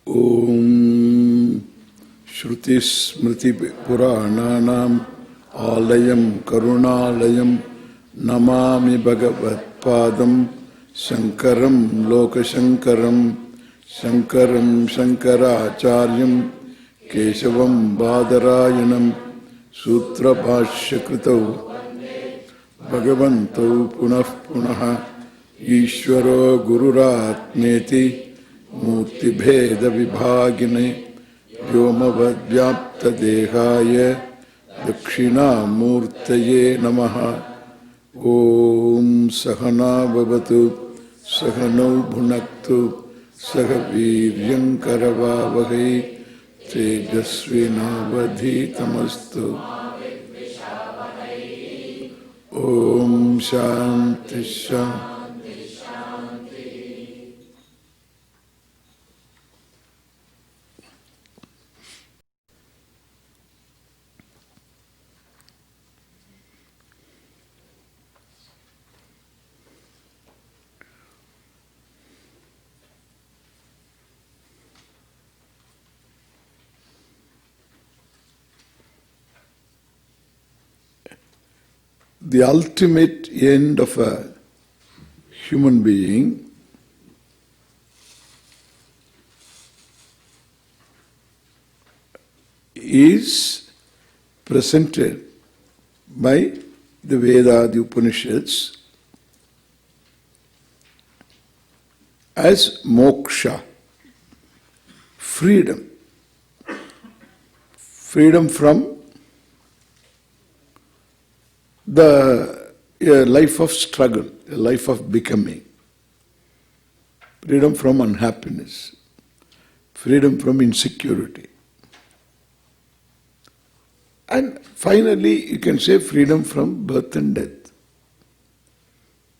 Om Shruti Smriti Purananam Alayam Karunalayam Namami Bhagavat Padam Shankaram Lokashankaram Shankaram Shankaracharyam Keshavam Badarayanam Sutra Bhashya Kritau Bhagavanto Punah Punaha Ishvaro Gururatmeti Murti Bheda Vibhagine Vyomavad Vyapta Dehaya Dakshina Murtaye Namaha Om Sahana Bhavatu Sahano Bhunaktu Sahaviryam Karavavahai Tejasvina Vadhitamastu Om Shanti Shanti. The ultimate end of a human being is presented by the Veda, the Upanishads, as moksha, freedom. Freedom from the life of struggle, a life of becoming. Freedom from unhappiness. Freedom from insecurity. And finally, you can say freedom from birth and death.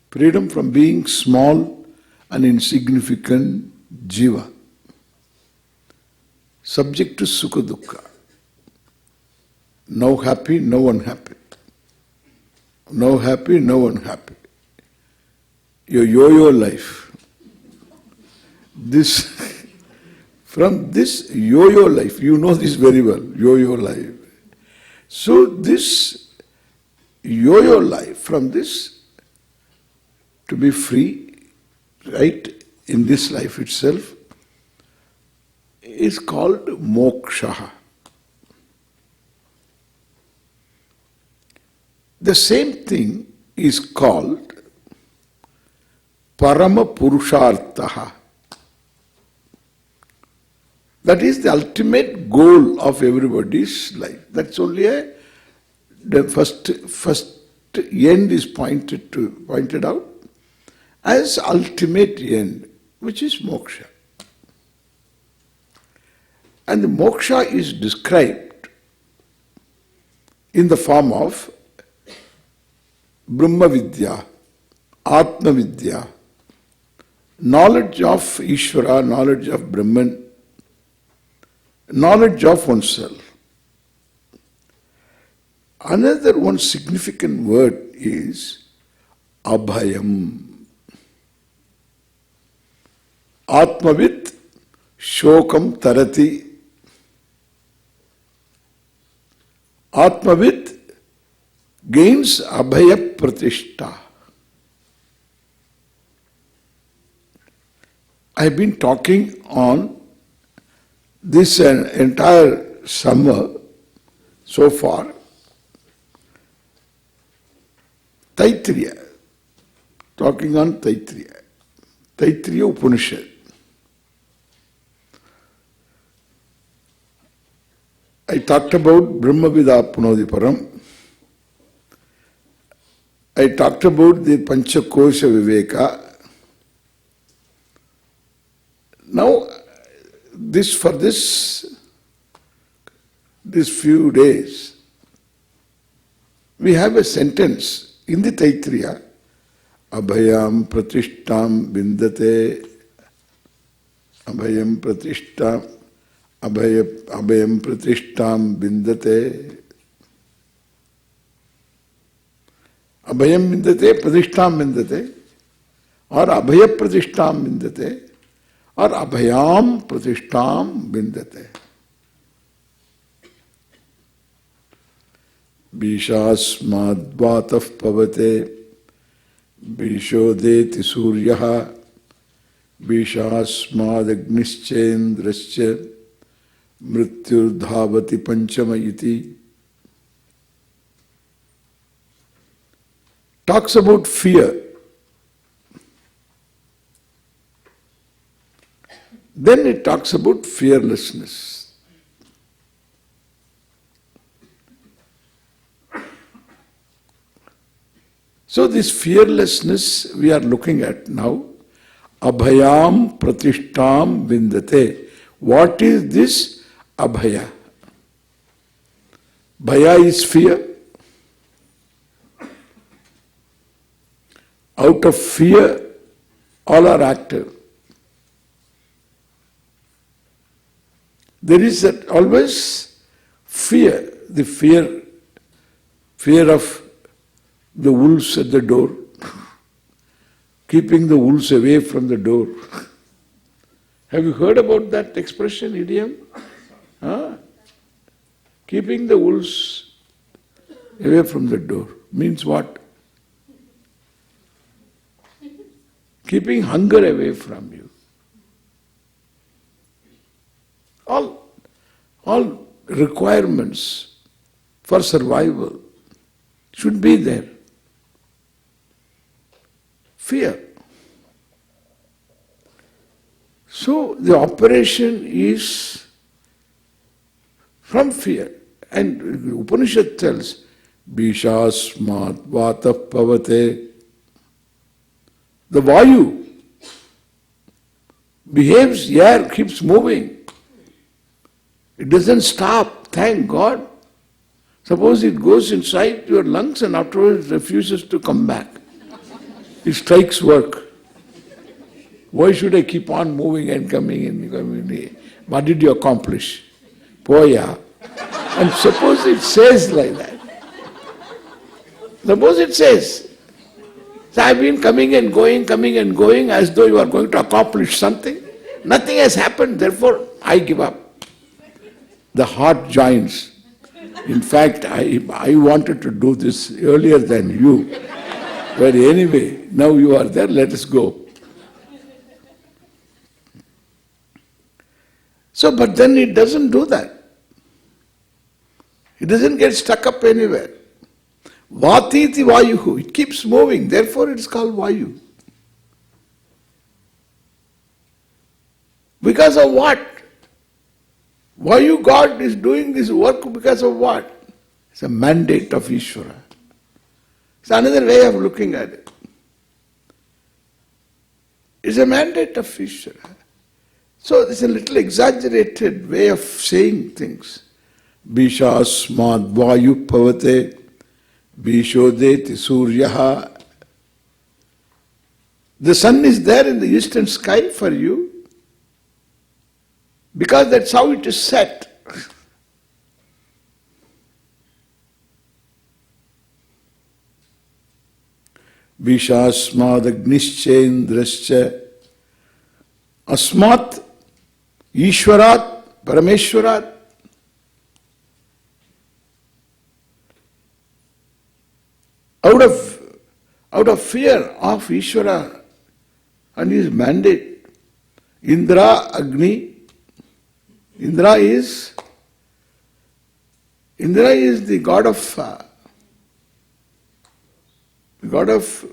Freedom from being small and insignificant jiva. Subject to sukha dukkha. No happy, no unhappy. No happy, no unhappy. Your yo-yo life. From this yo-yo life, you know this very well, yo-yo life. So this yo-yo life, from this, to be free, right, in this life itself, is called moksha. The same thing is called Parama Purushartha. That is the ultimate goal of everybody's life. That's only the first end is pointed out as ultimate end, which is moksha. And the moksha is described in the form of Brahma Vidya, Atma Vidya, knowledge of Ishvara, knowledge of Brahman, knowledge of oneself. Another one significant word is Abhayam. Atmavit Shokam Tarati. Atmavit gains Abhaya Pratishta. I have been talking on this entire summer so far. Taittiriya. Talking on Taittiriya. Taittiriya Upanishad. I talked about Brahma Vida Punodiparam. I talked about the Panchakosha Viveka. Now, for this few days, we have a sentence in the Taittiriya, Abhayam Pratishtam Bindate, Abhayam Pratishtam, Abhayam Pratishtam Bindate. Abhayam Bindate, Pratishtam Bindate, or Abhaya Pratishtam Bindate, or abhayam pratishtam vindate. Bishasmad vataf pavate bishodeti suryaha bishasmad agnischendrascha mrityur dhavati panchama iti. Talks about fear. Then it talks about fearlessness. So this fearlessness we are looking at now. Abhayam pratishtam vindate. What is this abhaya? Bhaya is fear. Out of fear, all are active. There is that always fear, the fear of the wolves at the door, keeping the wolves away from the door. Have you heard about that expression, idiom? Huh? Keeping the wolves away from the door means what? Keeping hunger away from you. All requirements for survival should be there. Fear. So the operation is from fear. And Upanishad tells, Bishasmat vatah pavate. The Vayu behaves, air keeps moving. It doesn't stop, thank God. Suppose it goes inside your lungs and afterwards refuses to come back. It strikes work. Why should I keep on moving and coming in? What did you accomplish? Poya. And suppose it says like that. Suppose it says, so I've been coming and going as though you are going to accomplish something. Nothing has happened, therefore I give up. The heart joins. In fact, I wanted to do this earlier than you. But anyway, now you are there, let us go. So, but then it doesn't do that. It doesn't get stuck up anywhere. Vatiti Vayuhu, it keeps moving, therefore it is called Vayu. Because of what? Vayu God is doing this work because of what? It's a mandate of Ishvara. It's another way of looking at it. It's a mandate of Ishvara. So it's a little exaggerated way of saying things. Bishasmad Vayu Pavate Bishodeti Suryaha. The sun is there in the eastern sky for you because that's how it is set. Bishasmad Agnischendrascha Asmat Ishwarat Parameshwarat. Out of fear of Ishvara and his mandate, Indra Agni. Indra is the god of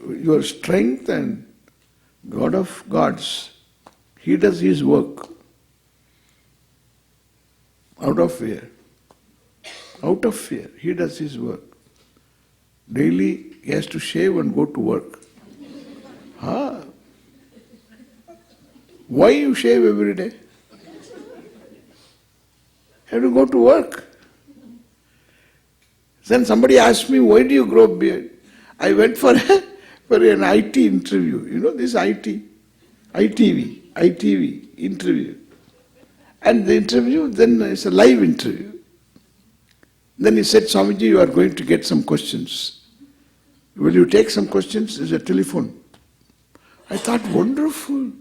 your strength and god of gods. He does his work out of fear. Out of fear, he does his work. Daily he has to shave and go to work. Why you shave every day? Have to go to work. Then somebody asked me, why do you grow a beard? I went for an IT interview. You know this ITV interview. And the interview, then it's a live interview. Then he said, Swamiji, you are going to get some questions. Will you take some questions? There's a telephone. I thought, wonderful.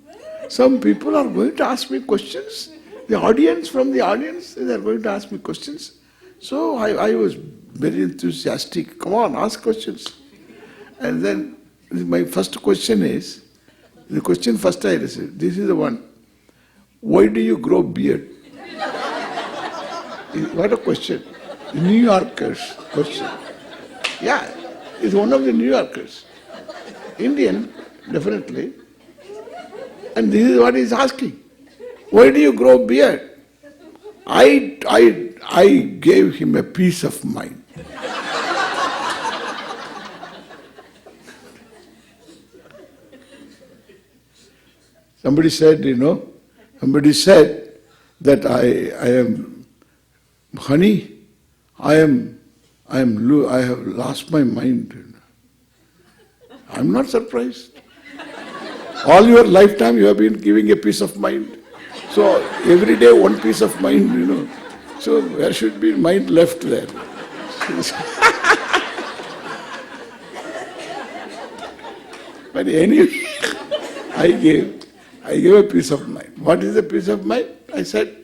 Some people are going to ask me questions. The audience, from the audience, they are going to ask me questions. So I was very enthusiastic. Come on, ask questions. And then my first question is, the question first I received, this is the one. Why do you grow beard? What a question. New Yorkers question. Yeah, it's one of the New Yorkers. Indian, definitely. And this is what he's asking. Why do you grow beard? I gave him a peace of mind. Somebody said that I am, honey, I have lost my mind. I'm not surprised. All your lifetime you have been giving a peace of mind. So every day one piece of mind, So there should be mind left there. But anyway, I gave a peace of mind. What is the peace of mind? I said,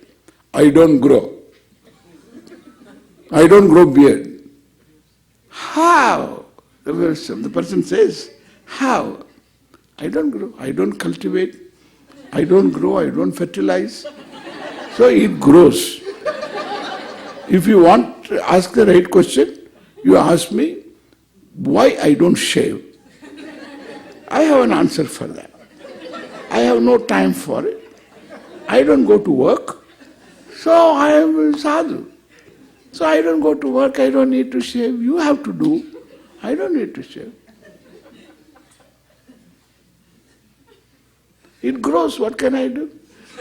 I don't grow. I don't grow beard. How? The person says, how? I don't grow. I don't cultivate. I don't grow. I don't fertilize. So it grows. If you want to ask the right question, you ask me why I don't shave. I have an answer for that. I have no time for it. I don't go to work. So I am a sadhu. So I don't go to work. I don't need to shave. You have to do. I don't need to shave. It grows. What can I do?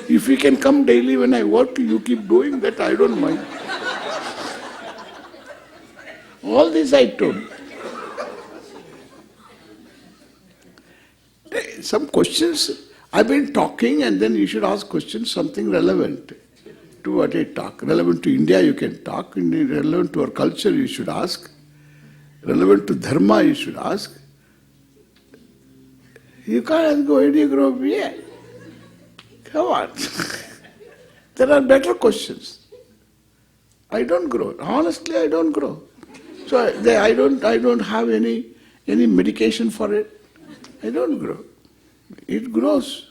If you can come daily when I work, you keep doing that, I don't mind. All this I told. Some questions, I've been talking, and then you should ask questions, something relevant to what I talk. Relevant to India, you can talk. Relevant to our culture, you should ask. Relevant to dharma, you should ask. You can't ask, why do you grow beard? Come on. There are better questions. I don't grow. Honestly, I don't grow. So I don't have any medication for it. I don't grow. It grows.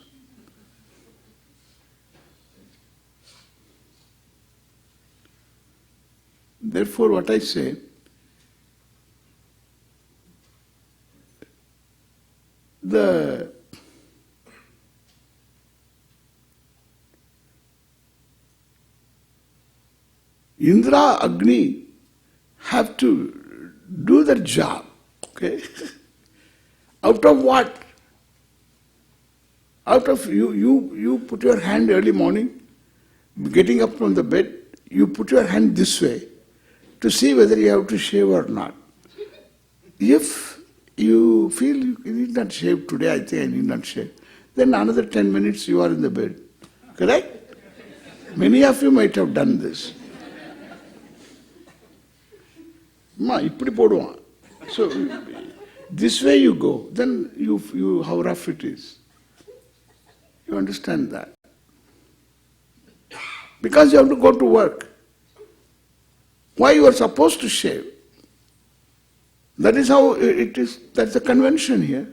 Therefore, what I say, the Indra, Agni have to do their job. Okay? Out of what? Out of you put your hand early morning, getting up from the bed, you put your hand this way to see whether you have to shave or not. If you feel you need not shave today, I think I need not shave, then another 10 minutes you are in the bed. Correct? Many of you might have done this. So this way you go, then you how rough it is. You understand that? Because you have to go to work. Why you are supposed to shave? That is how it is. That's the convention here.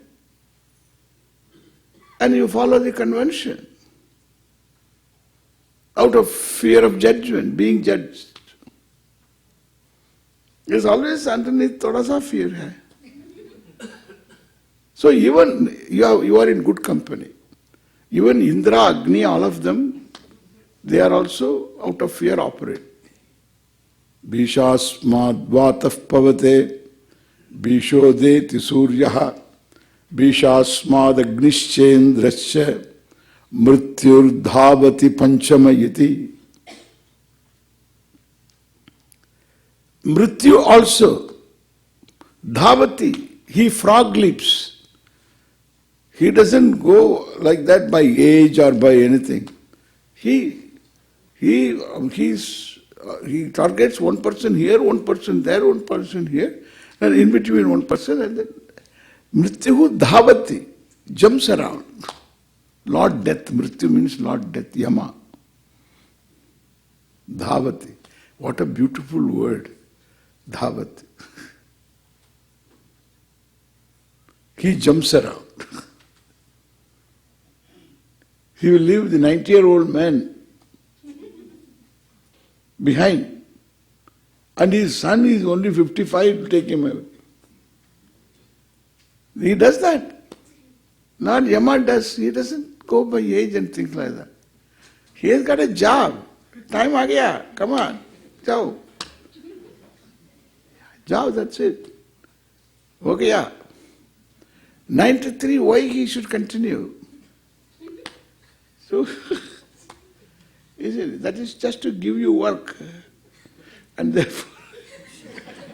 And you follow the convention. Out of fear of judgment, being judged. There's always underneath thoda sa fear hai. So even you are in good company. Even Indra, Agni, all of them, they are also out of fear operate. Bhishasmad vataf pavate Bhishodeti suryaha Bhishasmad agnischendrasya Mrityur dhavati panchamayiti. Mrityu also, dhavati, he frog leaps. He doesn't go like that by age or by anything. He targets one person here, one person there, one person here, and in between one person, and then Mrityu dhavati, jumps around. Lord Death, Mrityu means Lord Death, Yama. Dhavati. What a beautiful word. Dhavati. He jumps around. He will leave the 90-year-old man behind. And his son is only 55 to take him away. He does that. Not Yama does. He doesn't go by age and things like that. He has got a job. Time aa gaya. Come on. Jao. Jao, that's it. Okay, yeah. 93, why he should continue? So, that is just to give you work. And therefore,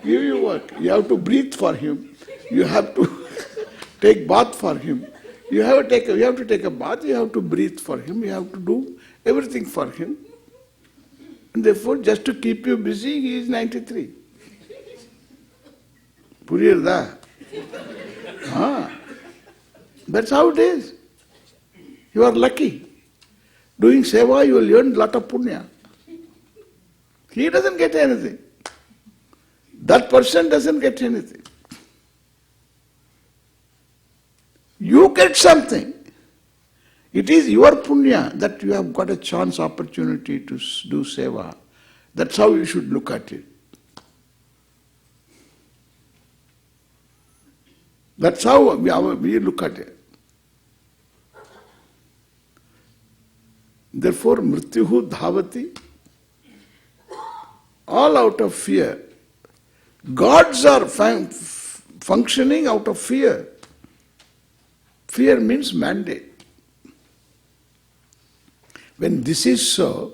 give you work. You have to breathe for him. You have to take bath for him. You have to take a bath, you have to breathe for him, you have to do everything for him. And therefore, just to keep you busy, he is 93. Puriyarda. That's how it is. You are lucky. Doing seva, you will earn a lot of punya. He doesn't get anything. That person doesn't get anything. You get something. It is your punya that you have got a chance, opportunity to do seva. That's how you should look at it. That's how we look at it. Therefore, mrityuhu dhavati, all out of fear. Gods are functioning out of fear. Fear means mandate. When this is so,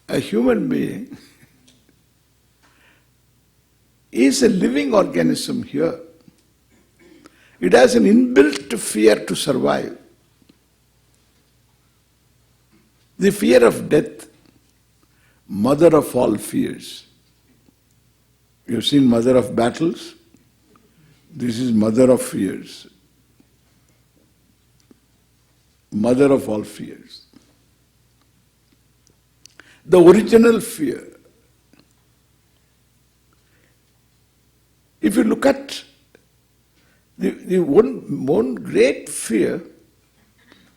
a human being is a living organism here. It has an inbuilt fear to survive. The fear of death, mother of all fears. You've seen mother of battles? This is mother of fears. Mother of all fears. The original fear. If you look at the one great fear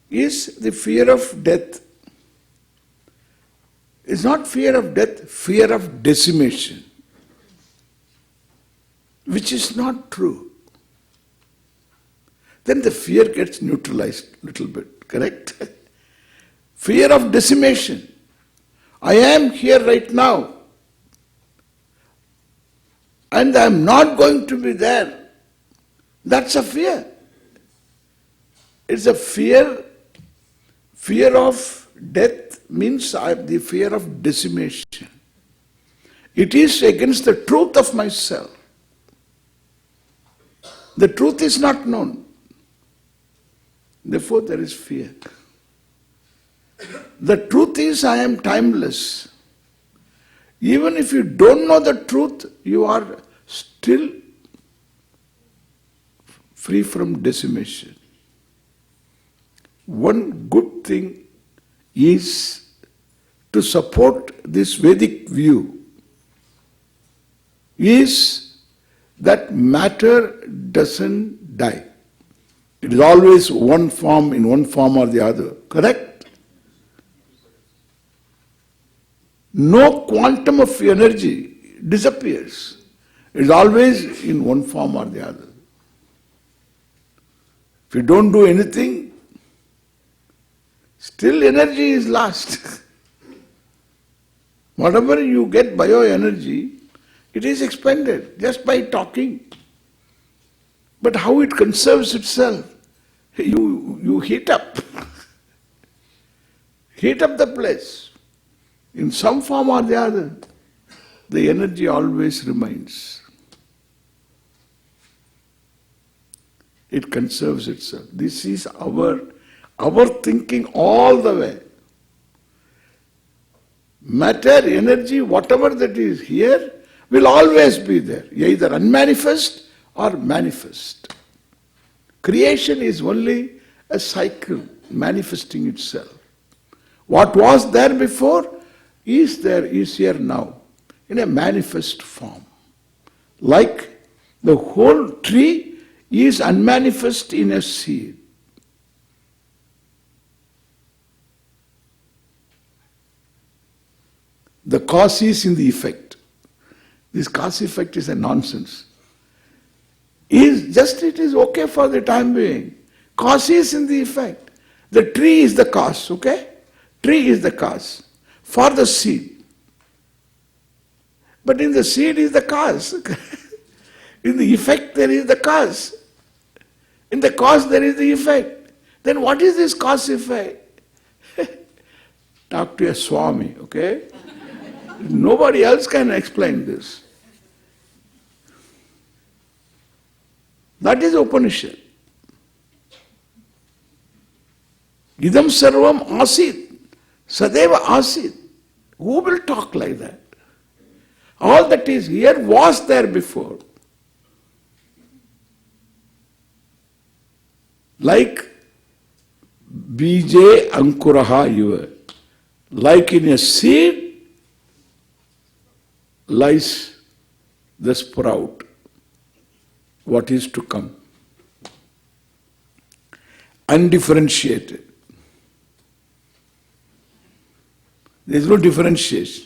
is the fear of death. It's not fear of death, fear of decimation, which is not true. Then the fear gets neutralized a little bit, correct? Fear of decimation. I am here right now and I am not going to be there. That's a fear. It's a fear of death means the fear of decimation. It is against the truth of myself. The truth is not known. Therefore there is fear. The truth is I am timeless. Even if you don't know the truth, you are still free from decimation. One good thing is to support this Vedic view is that matter doesn't die. It is always one form in one form or the other. Correct? No quantum of energy disappears. It is always in one form or the other. If you don't do anything, still energy is lost. Whatever you get bioenergy, it is expended just by talking. But how it conserves itself? You heat up. Heat up the place. In some form or the other, the energy always remains. It conserves itself. This is our thinking all the way. Matter, energy, whatever that is here, will always be there, either unmanifest or manifest. Creation is only a cycle manifesting itself. What was there before is here now in a manifest form. Like the whole tree is unmanifest in a seed. The cause is in the effect. This cause effect is a nonsense. It is okay for the time being. Cause is in the effect. The tree is the cause, okay? Tree is the cause for the seed. But in the seed is the cause. In the effect there is the cause. In the cause there is the effect. Then what is this cause effect? Talk to a Swami, okay? Nobody else can explain this. That is Upanishad. Idam sarvam asit, sadeva asit. Who will talk like that? All that is here was there before. Like Bije Ankuraha Yuva. Like in a seed lies the sprout, what is to come. Undifferentiated. There is no differentiation.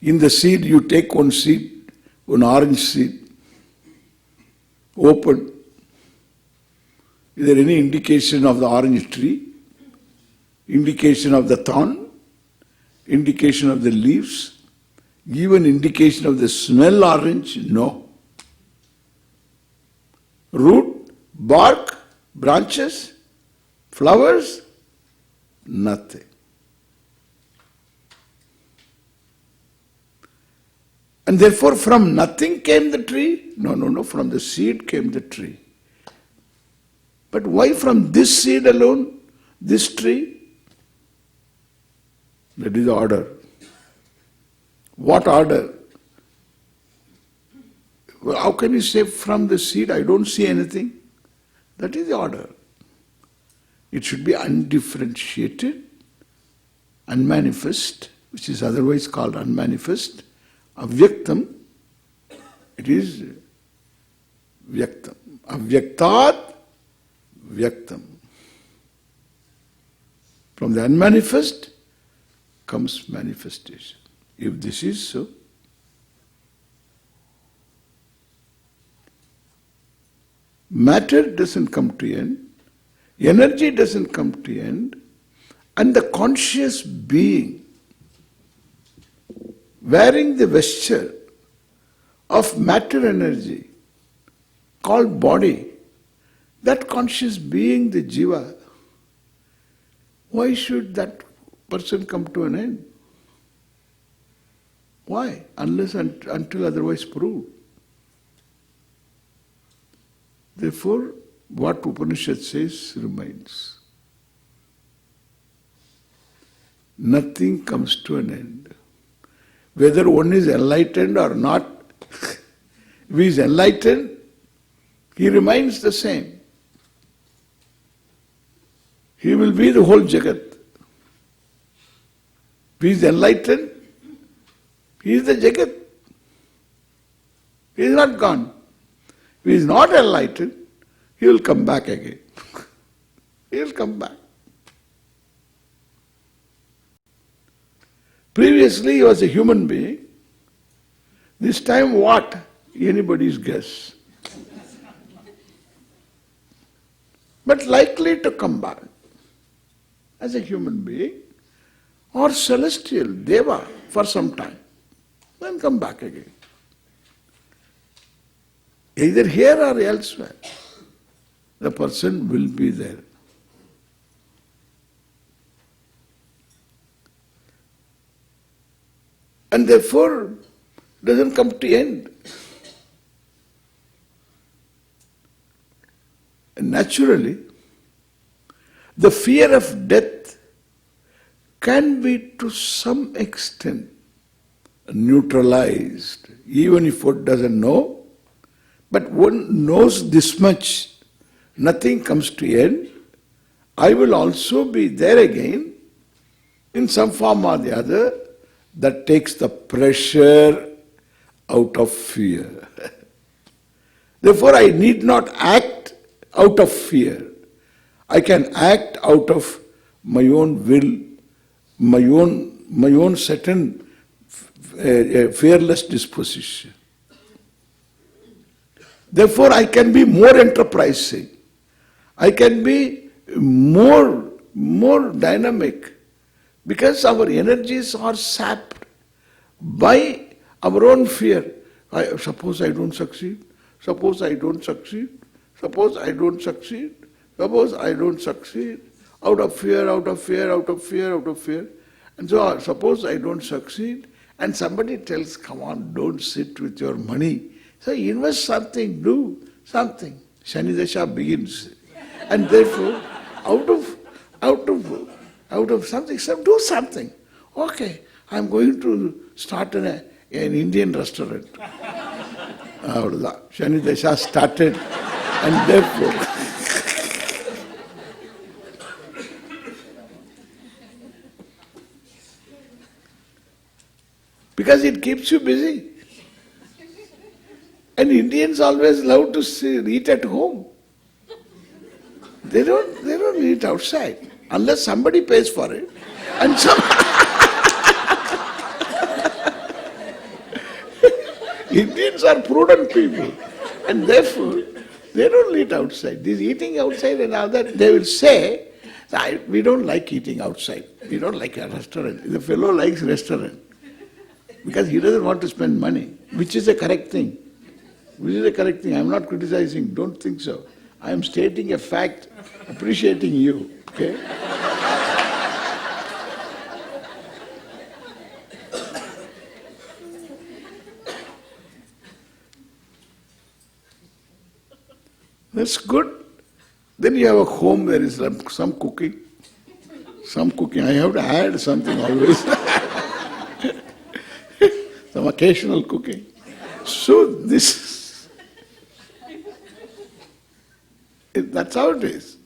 In the seed, you take one seed, one orange seed, open. Is there any indication of the orange tree? Indication of the thorn? Indication of the leaves? Even indication of the smell orange? No. Root, bark, branches, flowers? Nothing. And therefore from nothing came the tree? No, from the seed came the tree. But why from this seed alone, this tree? That is the order. What order? Well, how can you say from the seed I don't see anything? That is the order. It should be undifferentiated, unmanifest, which is otherwise called unmanifest. Avyaktam, it is vyaktam. Avyaktat, vyaktam. From the unmanifest comes manifestation. If this is so, matter doesn't come to end, energy doesn't come to end, and the conscious being wearing the vesture of matter energy called body, that conscious being, the jiva, why should that person come to an end? Why? Unless until otherwise proved. Therefore, what Upanishad says remains. Nothing comes to an end. Whether one is enlightened or not, if he is enlightened, he remains the same. He will be the whole Jagat. If he is enlightened, he is the Jagat. He is not gone. If he is not enlightened, he will come back again. He will come back. Previously he was a human being. This time what? Anybody's guess. But likely to come back as a human being or celestial, Deva, for some time. Then come back again. Either here or elsewhere, the person will be there. And therefore, doesn't come to end. And naturally, the fear of death can be to some extent neutralized, even if one doesn't know. But one knows this much, nothing comes to end, I will also be there again in some form or the other that takes the pressure out of fear. Therefore, I need not act out of fear. I can act out of my own will, my own certain fearless disposition. Therefore, I can be more enterprising. I can be more dynamic because our energies are sapped by our own fear. Suppose I don't succeed. Suppose I don't succeed. Suppose I don't succeed. Suppose I don't succeed. Out of fear, out of fear, out of fear, out of fear. And so suppose I don't succeed and somebody tells, come on, don't sit with your money. So invest something, do something. Shani Dasha begins. And therefore, out of something, do something. Okay, I'm going to start an Indian restaurant. Shani Dasha started, and therefore, because it keeps you busy. And Indians always love to eat at home. They don't eat outside unless somebody pays for it. And Indians are prudent people, and therefore they don't eat outside. This eating outside and all that, they will say, we don't like eating outside. We don't like a restaurant. The fellow likes restaurant because he doesn't want to spend money, which is the correct thing. Which is the correct thing. I am not criticizing. Don't think so. I am stating a fact, appreciating you. Okay? That's good. Then you have a home, there is some cooking. Some cooking. I have to add something always. Some occasional cooking. So that's how it is.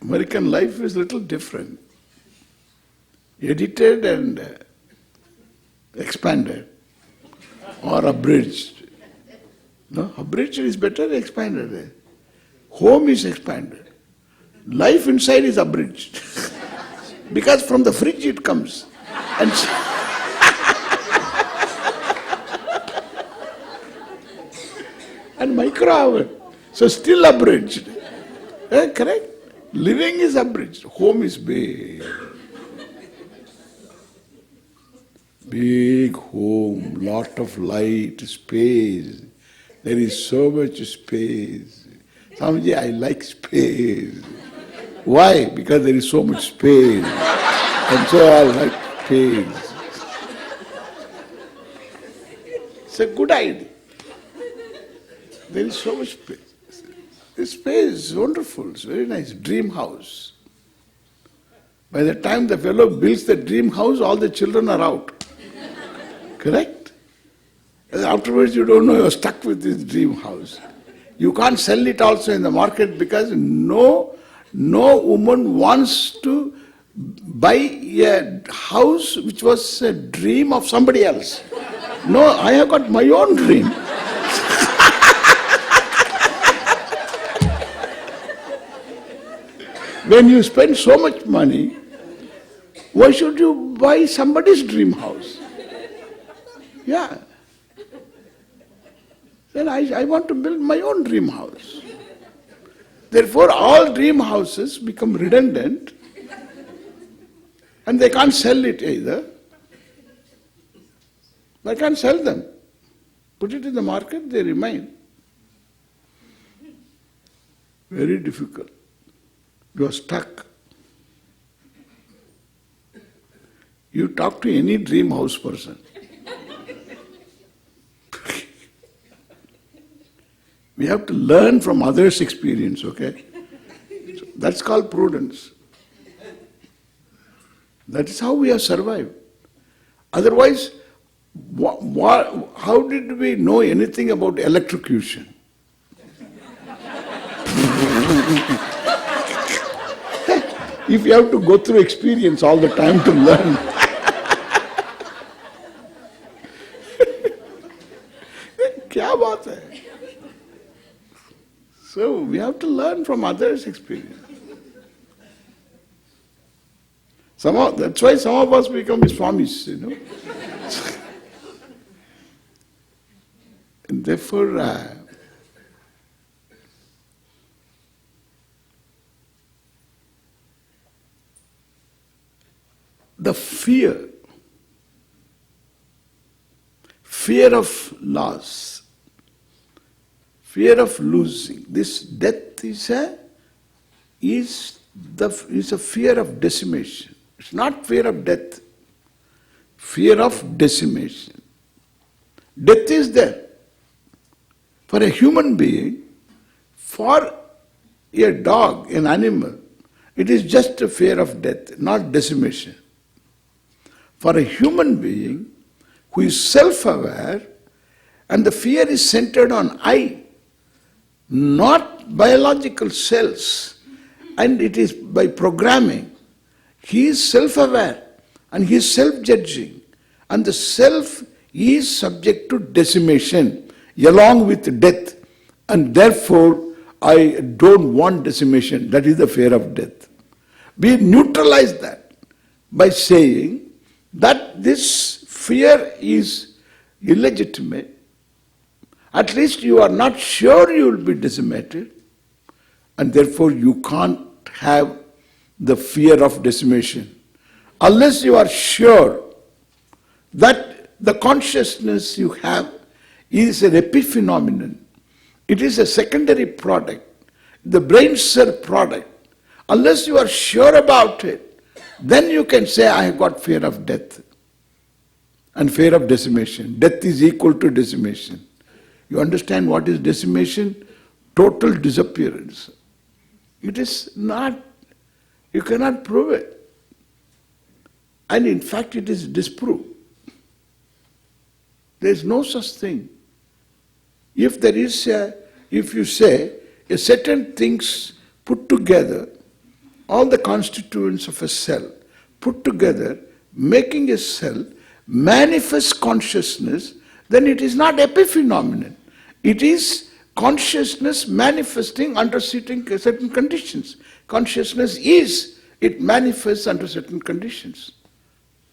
American life is a little different. Edited and expanded or abridged. No, abridged is better than expanded. Home is expanded. Life inside is abridged. Because from the fridge it comes. And and micro oven. So still abridged. Correct? Living is abridged. Home is big. Big home, lot of light, space. There is so much space. Swamiji, I like space. Why? Because there is so much space. And so I like space. It's a good idea. There is so much space. This space is wonderful, it's very nice. Dream house. By the time the fellow builds the dream house, all the children are out. Correct? And afterwards you don't know, you're stuck with this dream house. You can't sell it also in the market because no woman wants to buy a house which was a dream of somebody else. No, I have got my own dream. When you spend so much money, why should you buy somebody's dream house? Yeah. Then I want to build my own dream house. Therefore, all dream houses become redundant and they can't sell it either. They can't sell them. Put it in the market, they remain. Very difficult. You are stuck. You talk to any dream house person. We have to learn from others' experience, okay? So that's called prudence. That is how we have survived. Otherwise, how did we know anything about electrocution? if you have to go through experience all the time to learn. क्या बात है? So we have to learn from others' experience. That's why some of us become Swamis, And therefore, the fear of loss, fear of losing, this death is a fear of decimation. It's not fear of death, fear of decimation. Death is there. For a human being, for a dog, an animal, it is just a fear of death, not decimation. For a human being who is self-aware, and the fear is centered on I, not biological cells, and it is by programming. He is self-aware and he is self-judging, and the self is subject to decimation along with death, and therefore I don't want decimation. That is the fear of death. We neutralize that by saying that this fear is illegitimate. At least you are not sure you will be decimated, and therefore you can't have the fear of decimation. Unless you are sure that the consciousness you have is an epiphenomenon, it is a secondary product, the brain cell product. Unless you are sure about it, then you can say, I have got fear of death and fear of decimation. Death is equal to decimation. You understand what is decimation? Total disappearance. It is not, you cannot prove it. And in fact, it is disproved. There is no such thing. If there is if you say a certain things put together, all the constituents of a cell put together, making a cell manifest consciousness, then it is not epiphenomenon. It is consciousness manifesting under certain conditions. Consciousness is, it manifests under certain conditions.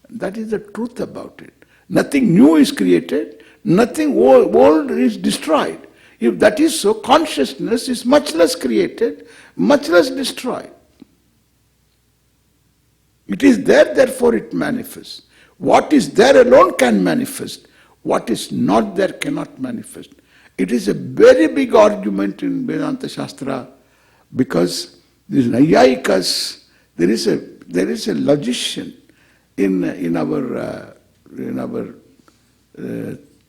That is the truth about it. Nothing new is created, nothing old is destroyed. If that is so, consciousness is much less created, much less destroyed. It is there, therefore it manifests. What is there alone can manifest. What is not there cannot manifest. It is a very big argument in Vedanta Shastra, because these Nayayikas, there is a logician in our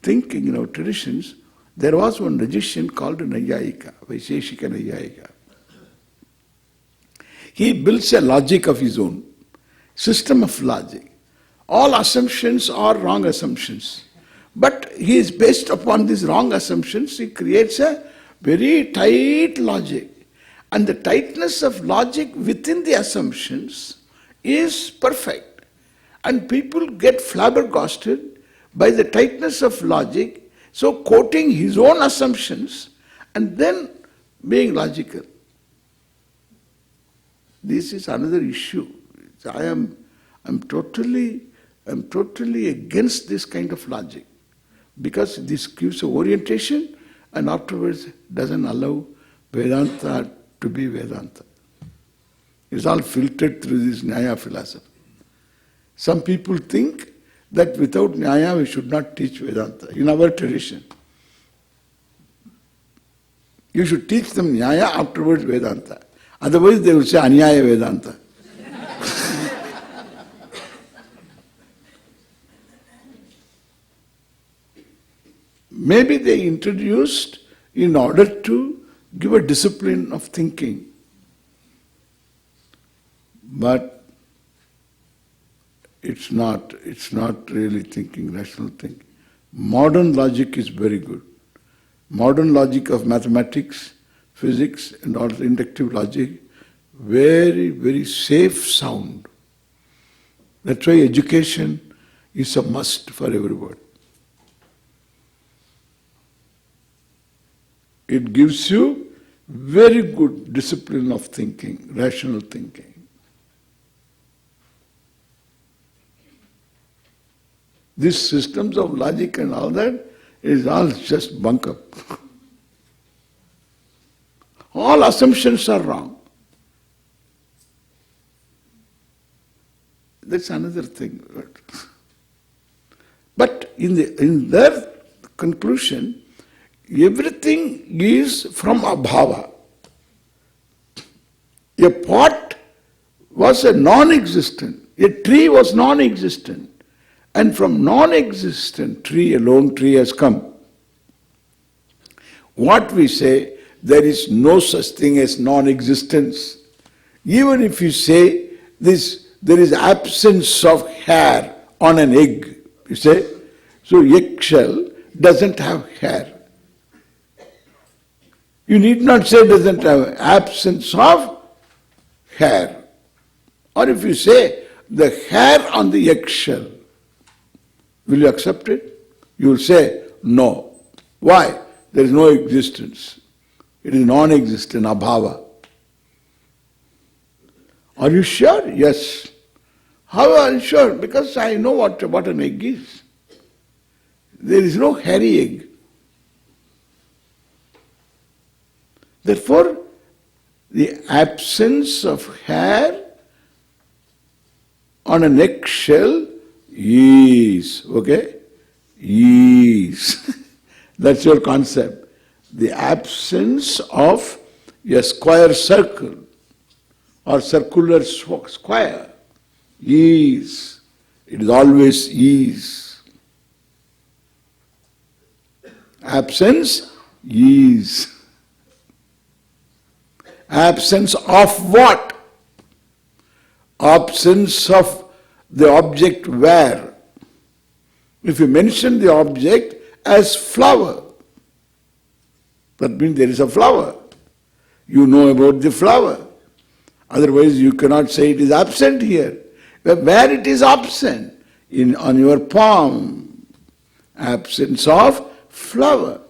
thinking, in our traditions. There was one logician called Nayayika, Vaisheshika Nayayika. He builds a logic of his own, system of logic. All assumptions are wrong assumptions. But he is based upon these wrong assumptions, he creates a very tight logic. And the tightness of logic within the assumptions is perfect. And people get flabbergasted by the tightness of logic, so quoting his own assumptions and then being logical. This is another issue. I'm totally against this kind of logic, because this gives an orientation and afterwards doesn't allow Vedanta to be Vedanta. It's all filtered through this Nyaya philosophy. Some people think that without Nyaya we should not teach Vedanta. In our tradition, you should teach them Nyaya, afterwards Vedanta. Otherwise they will say Anyaya Vedanta. Maybe they introduced in order to give a discipline of thinking. But it's not really thinking, rational thinking. Modern logic is very good. Modern logic of mathematics, physics and all inductive logic, very, very safe sound. That's why education is a must for everyone. It gives you very good discipline of thinking, rational thinking. These systems of logic and all that is all just bunk up. All assumptions are wrong. That's another thing. But in their conclusion, everything is from abhava. A pot was a non-existent. A tree was non-existent. And from non-existent tree, a lone tree has come. What we say, there is no such thing as non-existence. Even if you say this, there is absence of hair on an egg, you say, so eggshell doesn't have hair. You need not say doesn't have absence of hair. Or if you say the hair on the eggshell, will you accept it? You will say no. Why? There is no existence. It is non-existent, abhava. Are you sure? Yes. How are you sure? Because I know what an egg is. There is no hairy egg. Therefore, the absence of hair on an eggshell is, okay? Is. That's your concept. The absence of a square circle or circular square is. It is always is. Absence is. Absence of what? Absence of the object where. If you mention the object as flower, that means there is a flower. You know about the flower. Otherwise you cannot say it is absent here. Where it is absent? On your palm. Absence of flower.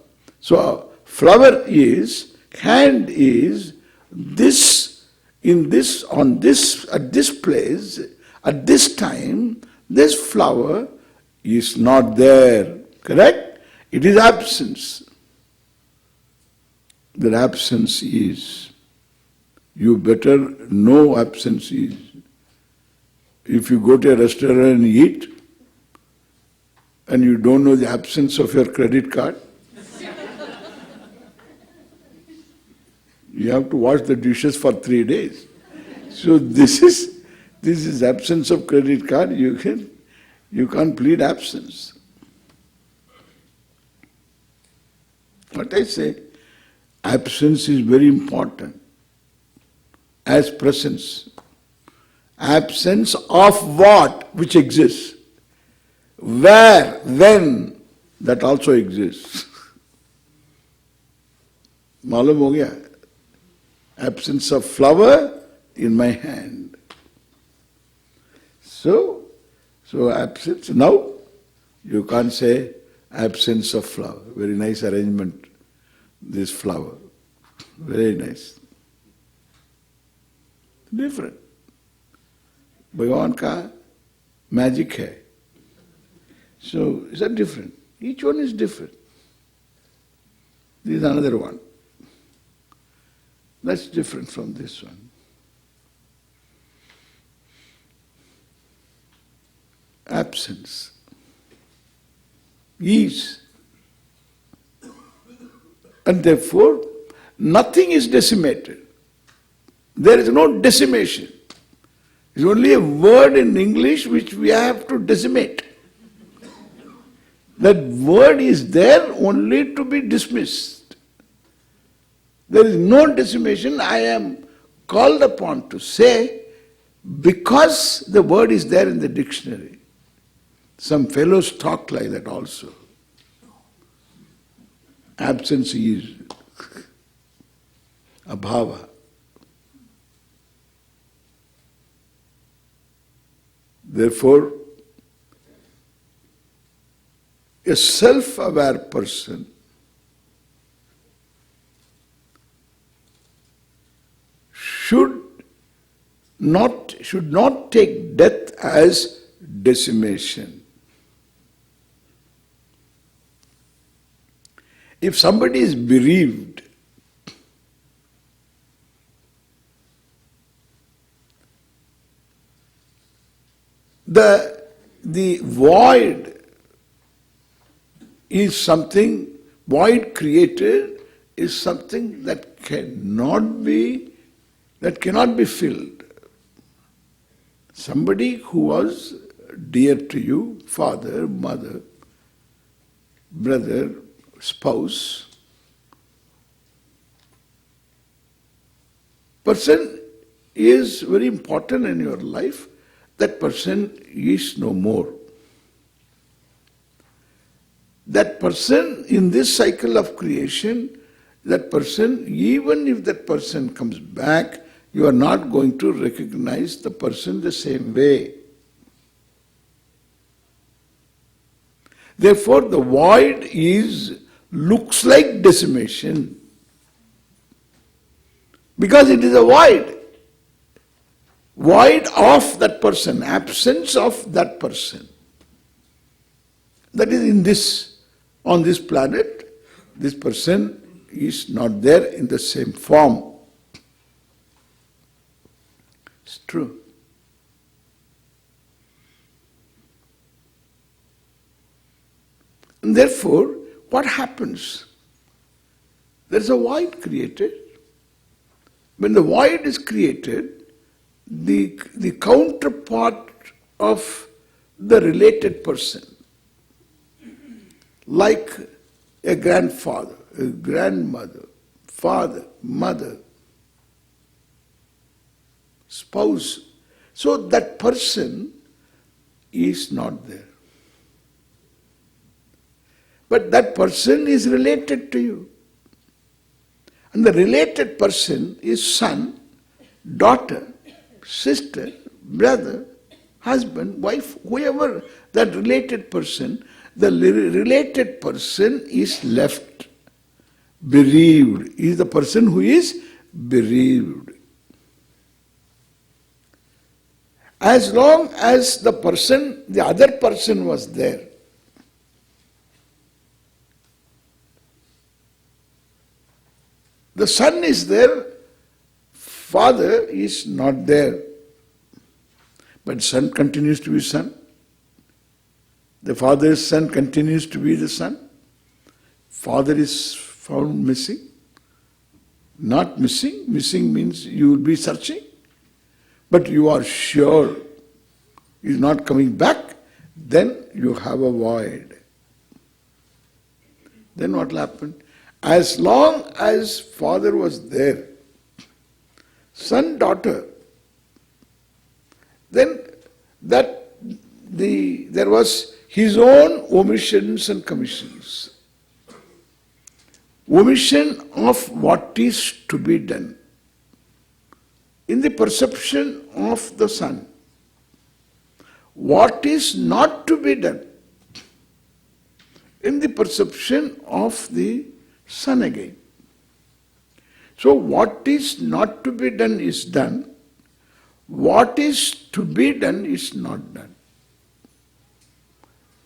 So flower is, hand is, this, in this, on this, at this place, at this time, this flower is not there. Correct? It is absence. That absence is. You better know absence is. If you go to a restaurant and eat, and you don't know the absence of your credit card, you have to wash the dishes for 3 days. So this is absence of credit card. You can't plead absence. What I say, absence is very important as presence. Absence of what? Which exists. Where? When? That also exists. Malum ho gaya? Absence of flower in my hand. So absence. Now you can't say absence of flower. Very nice arrangement, this flower. Very nice. Different. Bhagavan ka magic hai. So is that different? Each one is different. This is another one. That's different from this one. Absence. Is. And therefore, nothing is decimated. There is no decimation. It's only a word in English which we have to decimate. That word is there only to be dismissed. There is no decimation. I am called upon to say, because the word is there in the dictionary. Some fellows talk like that also. Absence is abhava. Therefore, a self-aware person should not take death as decimation. If somebody is bereaved, the void is something, void created is something that cannot be filled. Somebody who was dear to you, father, mother, brother, spouse, person is very important in your life, that person is no more. That person in this cycle of creation, that person, even if that person comes back, you are not going to recognize the person the same way. Therefore, the void looks like decimation because it is a void. Void of that person, absence of that person. That is on this planet, this person is not there in the same form. It's true. And therefore, what happens? There is a void created. When the void is created, the counterpart of the related person, like a grandfather, a grandmother, father, mother, spouse, so that person is not there. But that person is related to you. And the related person is son, daughter, sister, brother, husband, wife, whoever that related person, the related person is left bereaved. He is the person who is bereaved. As long as the other person was there, the son is there, father is not there. But son continues to be son. The father's son continues to be the son. Father is found missing. Not missing. Missing means you will be searching. But you are sure he is not coming back. Then you have a void. Then what will happen? As long as father was there, son, daughter, then there was his own omissions and commissions. Omission of what is to be done. In the perception of the son, what is not to be done. In the perception of the son again. So what is not to be done is done. What is to be done is not done.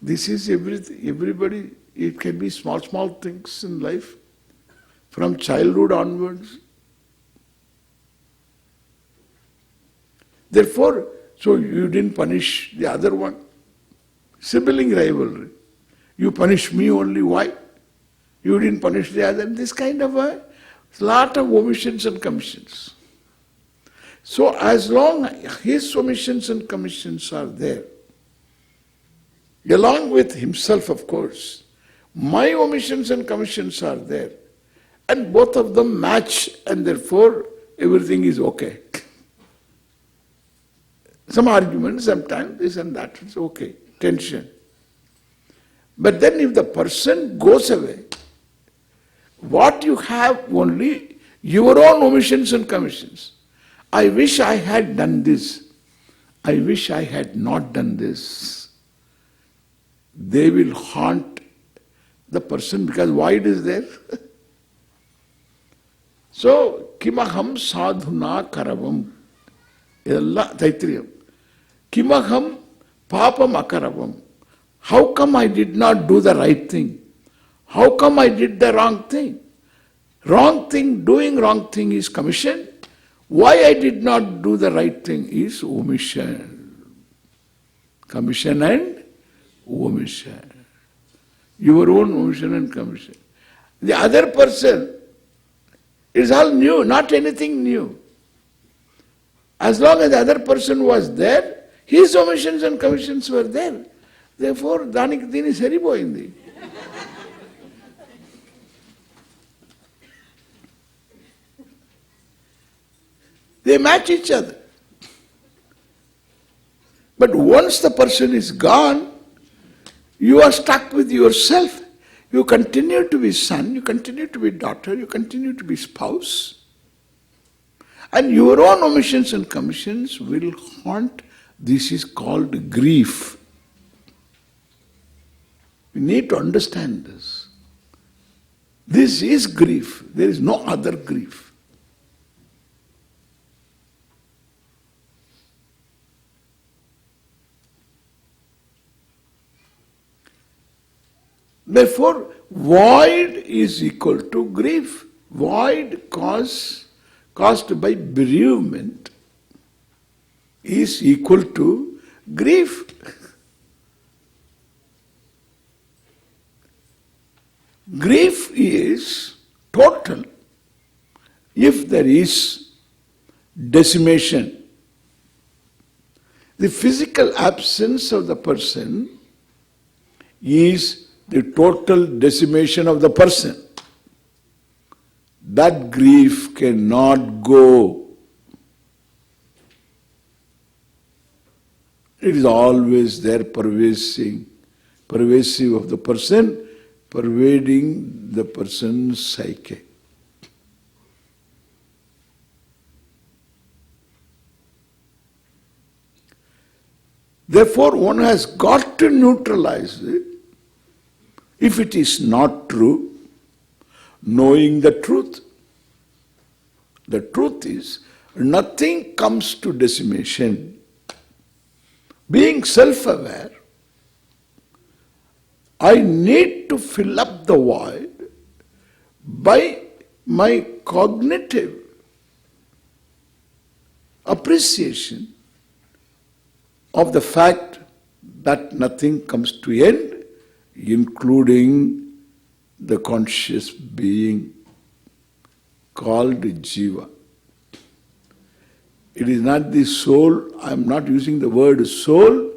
This is everybody, it can be small things in life, from childhood onwards. Therefore, so you didn't punish the other one. Sibling rivalry. You punish me only, why? You didn't punish the other. This kind of a lot of omissions and commissions. So as long as his omissions and commissions are there, along with himself, of course, my omissions and commissions are there, and both of them match, and therefore everything is okay. Some arguments, sometimes this and that, it's okay, tension. But then if the person goes away, what you have only your own omissions and commissions. I wish I had done this. I wish I had not done this. They will haunt the person because void is there. So, kimaham sadhuna karavam. Idella Taitriyam. Kimaham papam akaravam. How come I did not do the right thing? How come I did the wrong thing? Wrong thing, doing wrong thing is commission. Why I did not do the right thing is omission. Commission and omission. Your own omission and commission. The other person is all new, not anything new. As long as the other person was there, his omissions and commissions were there. Therefore, danik dini seripoyindi. They match each other. But once the person is gone, you are stuck with yourself. You continue to be son, you continue to be daughter, you continue to be spouse. And your own omissions and commissions will haunt. This is called grief. We need to understand this. This is grief. There is no other grief. Therefore, void is equal to grief. Void caused by bereavement is equal to grief. Grief is total if there is decimation. The physical absence of the person is the total decimation of the person. That grief cannot go. It is always there, pervasive of the person, pervading the person's psyche. Therefore, one has got to neutralize it. If it is not true, knowing the truth. The truth is, nothing comes to decimation. Being self-aware, I need to fill up the void by my cognitive appreciation of the fact that nothing comes to end, including the conscious being called Jiva. It is not the soul, I am not using the word soul,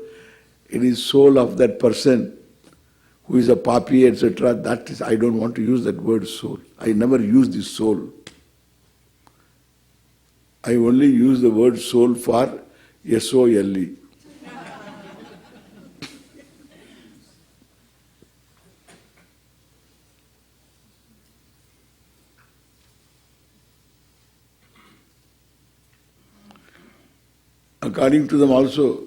it is soul of that person who is a papi, etc. That is, I don't want to use that word soul. I never use the soul. I only use the word soul for S-O-L-E. According to them also,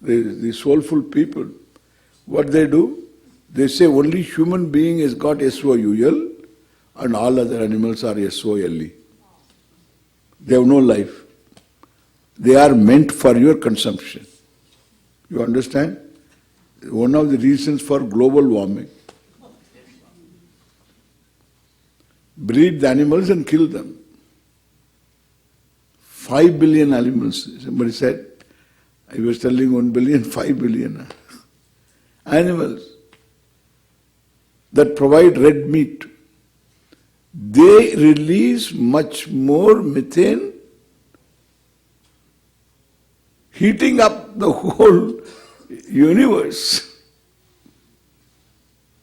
the soulful people, what they do, they say only human being has got S-O-U-L and all other animals are S-O-L-E. They have no life. They are meant for your consumption. You understand? One of the reasons for global warming. Breed the animals and kill them. 5 billion animals, somebody said. I was telling 1 billion, 5 billion animals that provide red meat. They release much more methane, heating up the whole universe,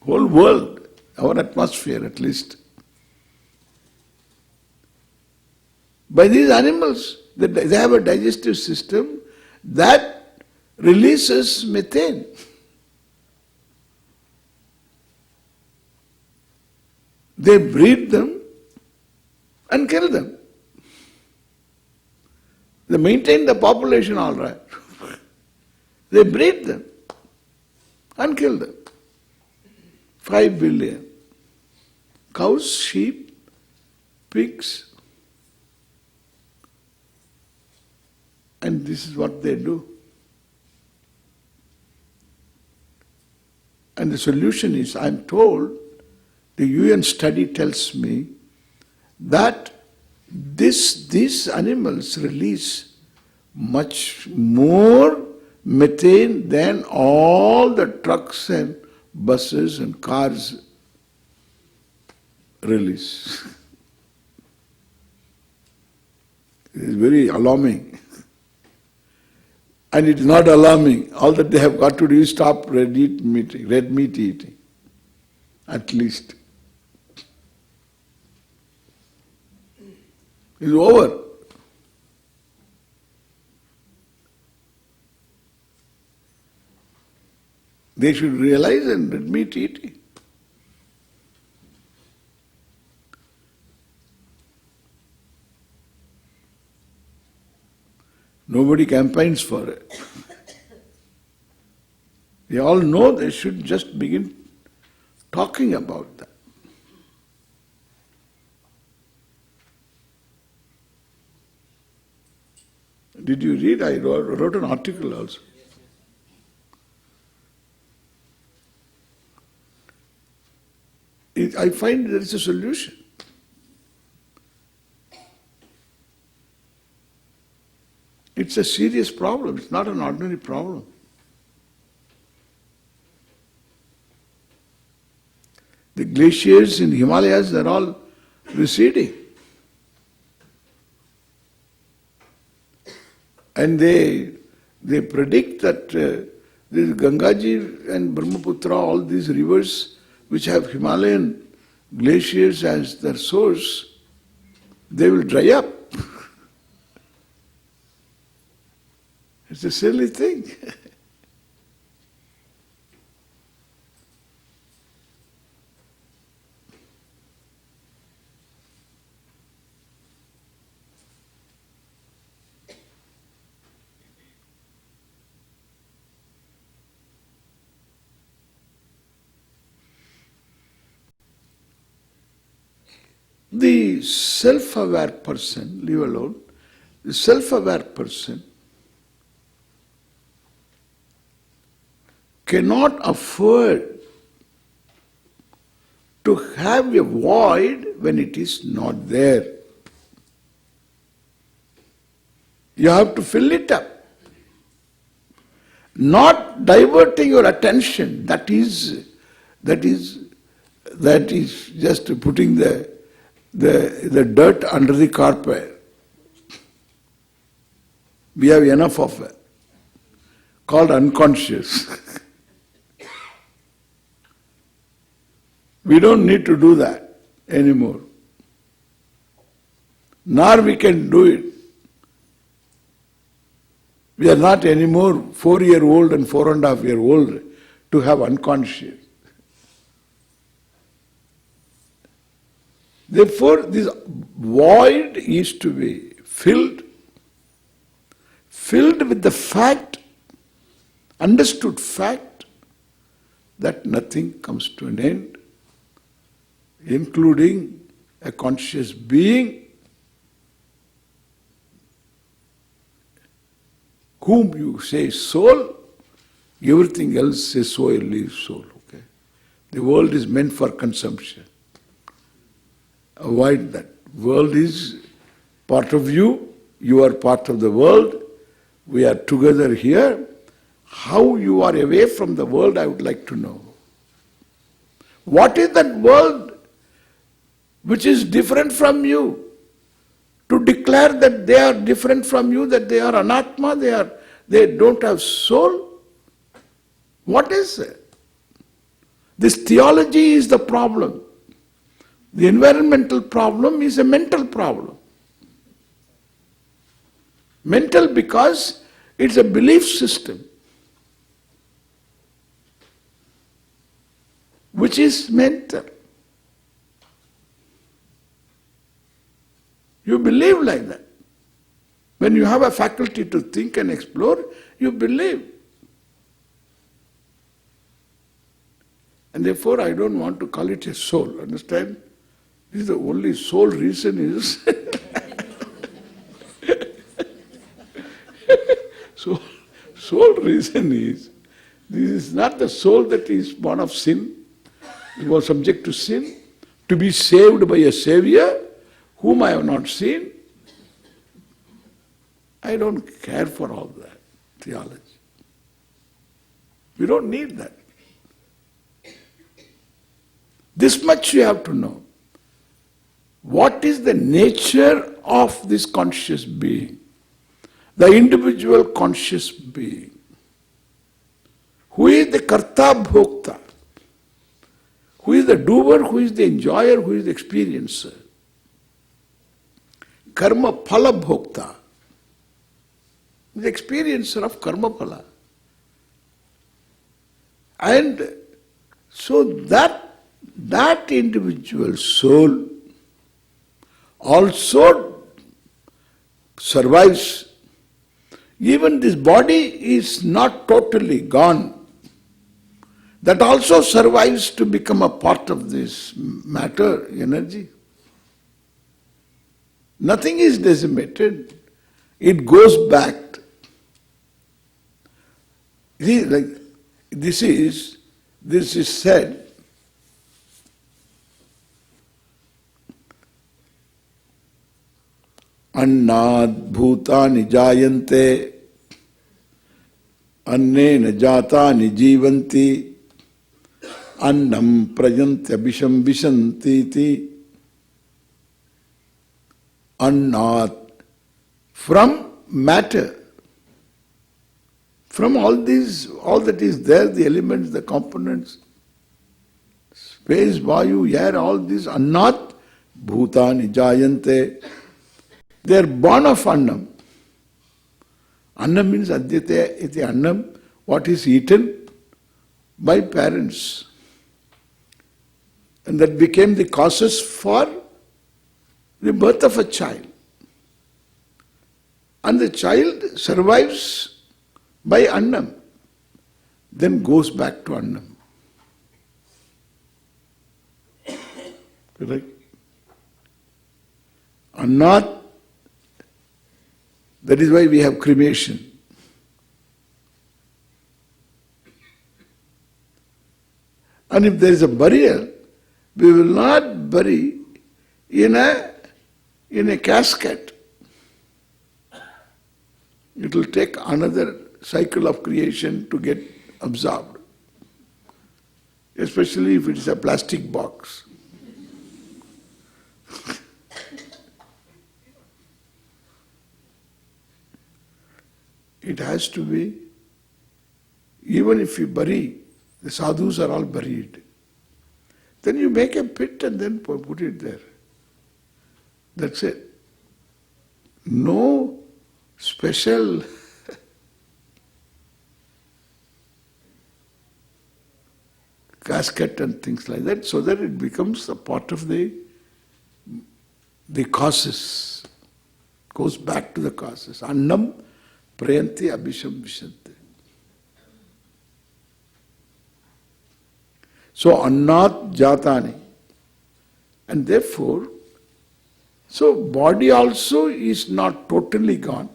whole world, our atmosphere at least. By these animals, they have a digestive system that releases methane. They breed them and kill them. They maintain the population all right. They breed them and kill them. 5 billion. Cows, sheep, pigs. And this is what they do. And the solution is, I'm told, the UN study tells me that these animals release much more methane than all the trucks and buses and cars release. It is very alarming. And it is not alarming. All that they have got to do is stop red meat eating. At least. It's over. They should realize and red meat eating. Nobody campaigns for it. They all know they should just begin talking about that. Did you read? I wrote an article also. I find there is a solution. It's a serious problem. It's not an ordinary problem. The glaciers in Himalayas are all receding. And they predict that this Gangaji and Brahmaputra, all these rivers which have Himalayan glaciers as their source, they will dry up. It's a silly thing. The self-aware person, leave alone, the self-aware person cannot afford to have a void when it is not there. You have to fill it up. Not diverting your attention, that is just putting the dirt under the carpet. We have enough of it, called unconscious. We don't need to do that anymore. Nor we can do it. We are not anymore 4-year-old and 4.5-year-old to have unconscious. Therefore, this void is to be filled with the fact, understood fact, that nothing comes to an end, including a conscious being whom you say soul, everything else is soul, leaves soul. Okay? The world is meant for consumption. Avoid that. World is part of you, you are part of the world, we are together here. How you are away from the world, I would like to know. What is that world which is different from you? To declare that they are different from you, that they are anatma, they don't have soul? What is it? This theology is the problem. The environmental problem is a mental problem. Mental because it's a belief system which is mental. You believe like that. When you have a faculty to think and explore, you believe. And therefore I don't want to call it a soul, understand? This is the only sole reason is so sole reason is this is not the soul that is born of sin, it was subject to sin, to be saved by a Savior whom I have not seen. I don't care for all that theology. We don't need that. This much you have to know. What is the nature of this conscious being? The individual conscious being. Who is the karta bhokta? Who is the doer? Who is the enjoyer? Who is the experiencer? Karma phala bhokta. The experiencer of karma phala. And so that individual soul also survives. Even this body is not totally gone. That also survives to become a part of this matter, energy. Nothing is decimated. It goes back. See, like this is said. Annad bhutani jayante, annena jatani jivanti, annam prajantya bisham vishanti. Annad, from matter, from all that is there, the elements, the components, space, vayu, air, all these, annat bhutani jayante. They are born of annam. Annam means adyate iti annam, what is eaten by parents. And that became the causes for the birth of a child. And the child survives by annam, then goes back to annam. Correct? Annat. That is why we have cremation. And if there is a burial, we will not bury in a casket. It will take another cycle of creation to get absorbed. Especially if it is a plastic box. It has to be, even if you bury, the sadhus are all buried. Then you make a pit and then put it there. That's it. No special casket and things like that, so that it becomes a part of the causes. Goes back to the causes. Annam prayanti abhisham vishanti. So annat jatani. And therefore, so body also is not totally gone.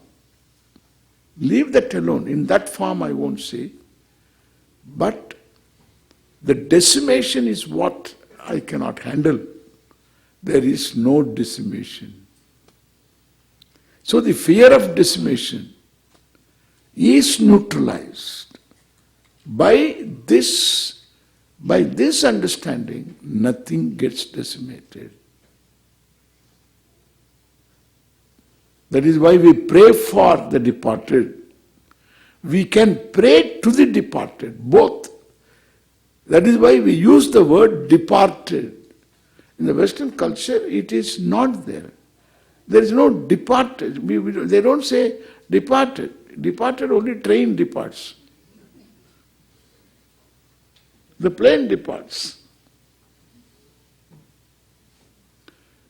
Leave that alone. In that form I won't say. But the decimation is what I cannot handle. There is no decimation. So the fear of decimation is neutralized. By this understanding, nothing gets decimated. That is why we pray for the departed. We can pray to the departed, both. That is why we use the word departed. In the Western culture, it is not there. There is no departed. They don't say departed. Departed, only train departs. The plane departs.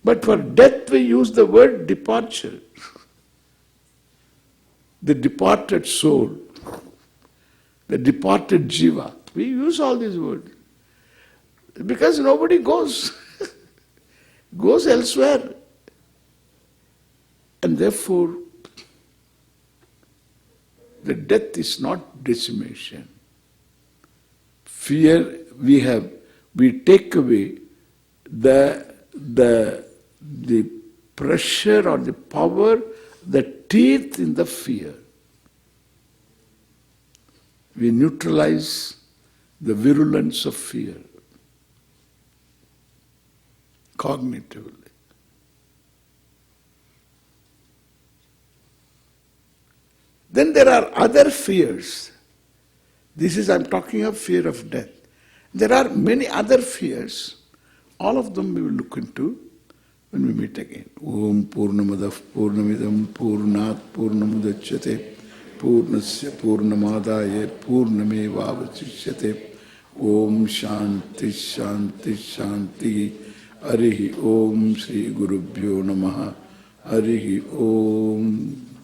But for death we use the word departure. the departed soul, the departed jiva. We use all these words. Because nobody goes elsewhere. And therefore, the death is not decimation. Fear, we take away the pressure or the power, the teeth in the fear. We neutralize the virulence of fear cognitively. Then there are other fears. I'm talking of fear of death. There are many other fears. All of them we will look into when we meet again. Om Purnamadav Purnamidam Purnat Purnamudachyate Purnasya Purnamadaya Purnamevavachishyate. Om Shanti Shanti Shanti. Arihi Om Sri Gurubhyo Namaha. Arihi Om.